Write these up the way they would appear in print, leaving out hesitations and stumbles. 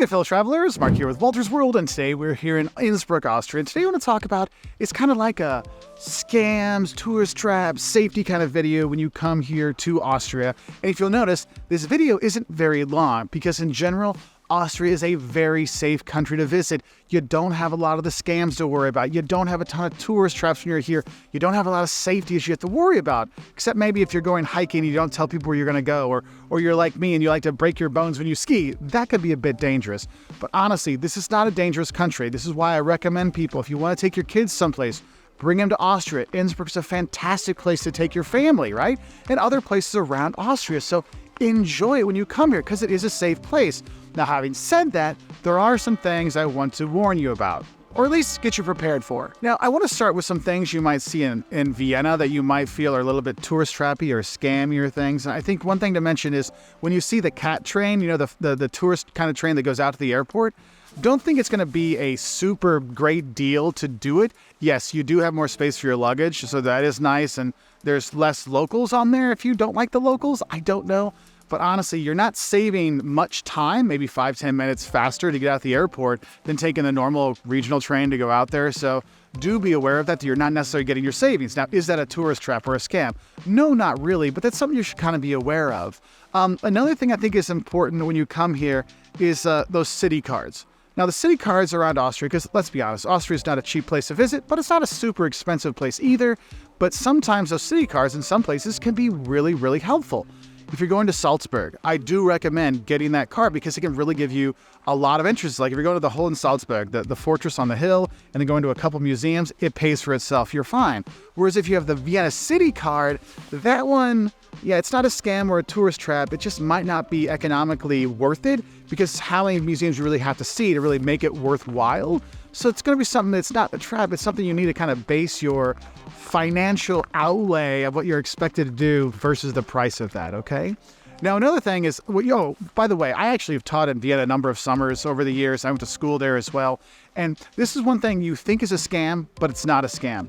Hey there, fellow travelers. Mark here with Wolters World, and today we're here in Innsbruck, Austria. And today I want to talk about, it's kind of like a scams, tourist traps, safety kind of video when you come here to Austria. And if you'll notice, this video isn't very long because in general, Austria is a very safe country to visit. You don't have a lot of the scams to worry about. You don't have a ton of tourist traps when you're here. You don't have a lot of safety issues you have to worry about, except maybe if you're going hiking, you don't tell people where you're going to go, or you're like me and you like to break your bones when you ski. That could be a bit dangerous. But honestly, this is not a dangerous country. This is why I recommend people, if you want to take your kids someplace, bring them to Austria. Innsbruck is a fantastic place to take your family, right? And other places around Austria. So enjoy it when you come here because it is a safe place. Now, having said that, there are some things I want to warn you about, or at least get you prepared for. Now, I want to start with some things you might see in Vienna that you might feel are a little bit tourist trappy or scammier things. And I think one thing to mention is when you see the cat train, you know, the tourist kind of train that goes out to the airport, don't think it's going to be a super great deal to do it. Yes, you do have more space for your luggage, so that is nice, and there's less locals on there. If you don't like the locals, I don't know. But honestly, you're not saving much time, maybe 5-10 minutes faster to get out the airport than taking the normal regional train to go out there. So do be aware of that you're not necessarily getting your savings. Now, is that a tourist trap or a scam? No, not really, but that's something you should kind of be aware of. Another thing I think is important when you come here is those city cards. Now, the city cards around Austria, because let's be honest, Austria is not a cheap place to visit, but it's not a super expensive place either. But sometimes those city cards in some places can be really, really helpful. If you're going to Salzburg, I do recommend getting that card because it can really give you a lot of interest. Like if you're going to the Hole in Salzburg, the fortress on the hill, and then going to a couple museums, it pays for itself. You're fine. Whereas if you have the Vienna City card, that one, yeah, it's not a scam or a tourist trap. It just might not be economically worth it because how many museums you really have to see to really make it worthwhile. So it's going to be something that's not a trap. It's something you need to kind of base your financial outlay of what you're expected to do versus the price of that, okay? Now, another thing is, well, by the way, I actually have taught in Vienna a number of summers over the years. I went to school there as well. And this is one thing you think is a scam, but it's not a scam.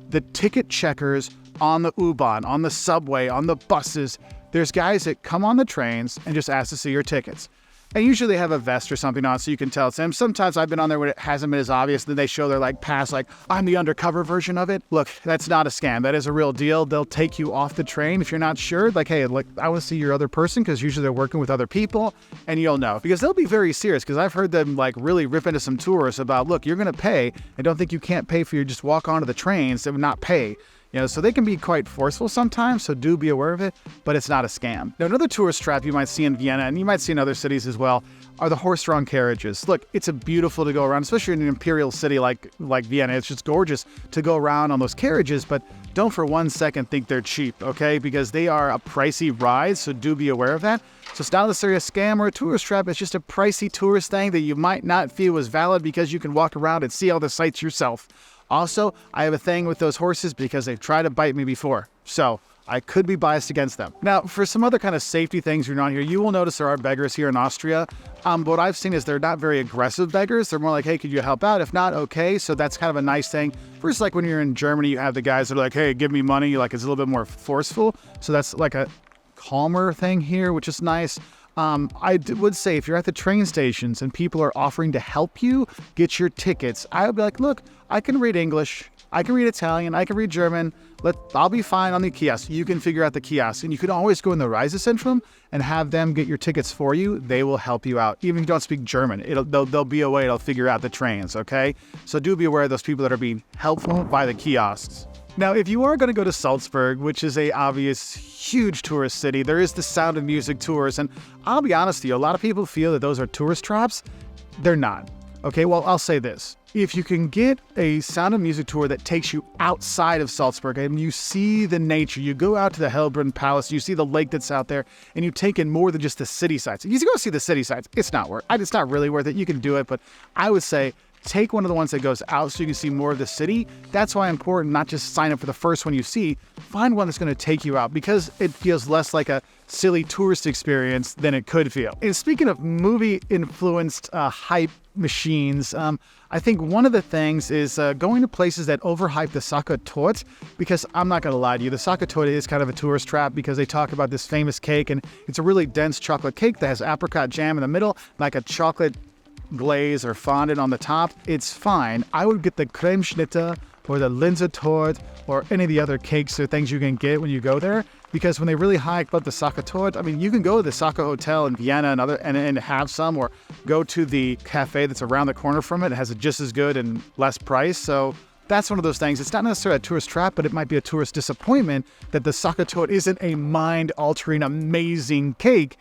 The ticket checkers on the U-Bahn, on the subway, on the buses, there's guys that come on the trains and just ask to see your tickets. And usually they have a vest or something on so you can tell it's them. Sometimes I've been on there when it hasn't been as obvious. Then they show their pass, I'm the undercover version of it. Look, that's not a scam. That is a real deal. They'll take you off the train if you're not sure. Hey, look, I want to see your other person because usually they're working with other people and you'll know. Because they'll be very serious because I've heard them really rip into some tourists about, look, you're going to pay. I don't think you can't pay for you. Just walk onto the trains and not pay. You know, so they can be quite forceful sometimes, so do be aware of it, but it's not a scam. Now, another tourist trap you might see in Vienna, and you might see in other cities as well, are the horse-drawn carriages. Look, it's beautiful to go around, especially in an imperial city like Vienna. It's just gorgeous to go around on those carriages, but don't for 1 second think they're cheap, okay? Because they are a pricey ride, so do be aware of that. So it's not necessarily a scam or a tourist trap. It's just a pricey tourist thing that you might not feel is valid because you can walk around and see all the sights yourself. Also, I have a thing with those horses because they've tried to bite me before, so I could be biased against them. Now, for some other kind of safety things you're not here, you will notice there are beggars here in Austria. But what I've seen is they're not very aggressive beggars. They're more like, hey, could you help out? If not, okay. So that's kind of a nice thing. Versus when you're in Germany, you have the guys that are like, hey, give me money. It's a little bit more forceful. So that's like a calmer thing here, which is nice. I would say if you're at the train stations and people are offering to help you get your tickets, I would be like, look, I can read English, I can read Italian, I can read German, I'll be fine on the kiosk. You can figure out the kiosk, and you can always go in the Reisezentrum and have them get your tickets for you. They will help you out. Even if you don't speak German, there'll be a way they'll figure out the trains, okay? So do be aware of those people that are being helpful by the kiosks. Now, if you are going to go to Salzburg, which is a obvious huge tourist city, there is the Sound of Music tours, and I'll be honest with you, a lot of people feel that those are tourist traps. They're not. Okay, well, I'll say this. If you can get a Sound of Music tour that takes you outside of Salzburg and you see the nature, you go out to the Hellbrunn Palace, you see the lake that's out there, and you take in more than just the city sites. If you go see the city sites, it's not really worth it. You can do it, but I would say take one of the ones that goes out so you can see more of the city. That's why it's important not just sign up for the first one you see. Find one that's going to take you out because it feels less like a silly tourist experience than it could feel. And speaking of movie-influenced hype machines, I think one of the things is going to places that overhype the Sachertorte, because I'm not going to lie to you, the Sachertorte is kind of a tourist trap because they talk about this famous cake, and it's a really dense chocolate cake that has apricot jam in the middle, like a chocolate glaze or fondant on the top, it's fine. I would get the Cremeschnitte or the Linzertorte or any of the other cakes or things you can get when you go there. Because when they really hype up the Sackertorte, I mean, you can go to the Sacher Hotel in Vienna and have some, or go to the cafe that's around the corner from it. It has it just as good and less price. So that's one of those things. It's not necessarily a tourist trap, but it might be a tourist disappointment that the Sackertorte isn't a mind-altering, amazing cake.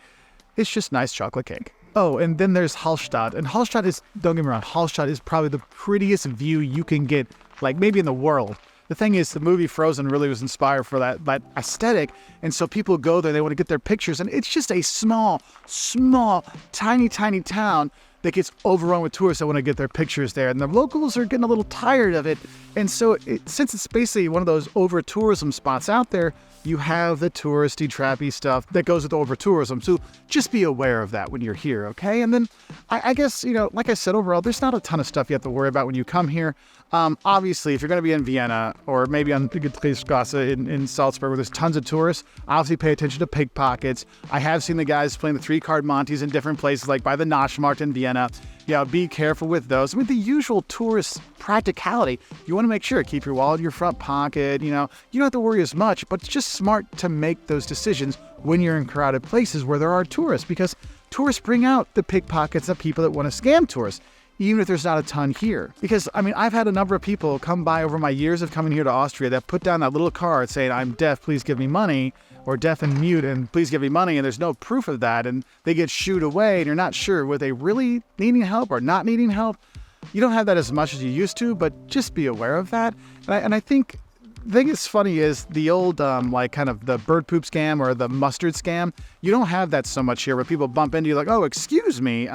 It's just nice chocolate cake. Oh, and then there's Hallstatt. And Hallstatt is, don't get me wrong, Hallstatt is probably the prettiest view you can get, like maybe in the world. The thing is, the movie Frozen really was inspired for that aesthetic, and so people go there, they want to get their pictures, and it's just a small, tiny town that gets overrun with tourists that want to get their pictures there, and the locals are getting a little tired of it, and so since it's basically one of those over-tourism spots out there, you have the touristy, trappy stuff that goes with over-tourism, so just be aware of that when you're here, okay? And then, I guess, you know, like I said, overall, there's not a ton of stuff you have to worry about when you come here. Obviously, if you're going to be in Vienna or maybe on the Friedrichstraße in Salzburg where there's tons of tourists, obviously pay attention to pickpockets. I have seen the guys playing the 3-card Montes in different places, like by the Naschmarkt in Vienna. Yeah, be careful with those. I mean, the usual tourist practicality. You want to make sure, keep your wallet in your front pocket, you know. You don't have to worry as much, but it's just smart to make those decisions when you're in crowded places where there are tourists, because tourists bring out the pickpockets of people that want to scam tourists, even if there's not a ton here. Because, I mean, I've had a number of people come by over my years of coming here to Austria that put down that little card saying, I'm deaf, please give me money, or deaf and mute, and please give me money, and there's no proof of that, and they get shooed away, and you're not sure, were they really needing help or not needing help? You don't have that as much as you used to, but just be aware of that. And I think the thing that's funny is the old, like kind of the bird poop scam or the mustard scam. You don't have that so much here where people bump into you like, oh, excuse me, you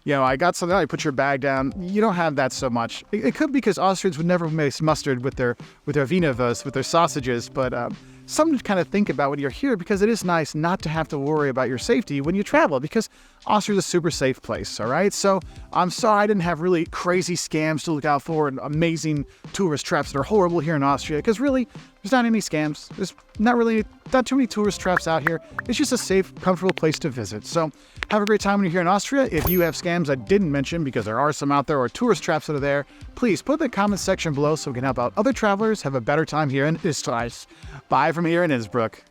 know, I got something, I put your bag down. You don't have that so much. It could be because Austrians would never mix mustard with their Wienerwurst, with their sausages, but something to kind of think about when you're here, because it is nice not to have to worry about your safety when you travel, because Austria is a super safe place, all right? So I'm sorry I didn't have really crazy scams to look out for and amazing tourist traps that are horrible here in Austria, because really, there's not any scams. There's not too many tourist traps out here. It's just a safe, comfortable place to visit. So have a great time when you're here in Austria. If you have scams I didn't mention, because there are some out there, or tourist traps that are there, please put in the comment section below so we can help out other travelers have a better time here in Österreich. Bye from here in Innsbruck.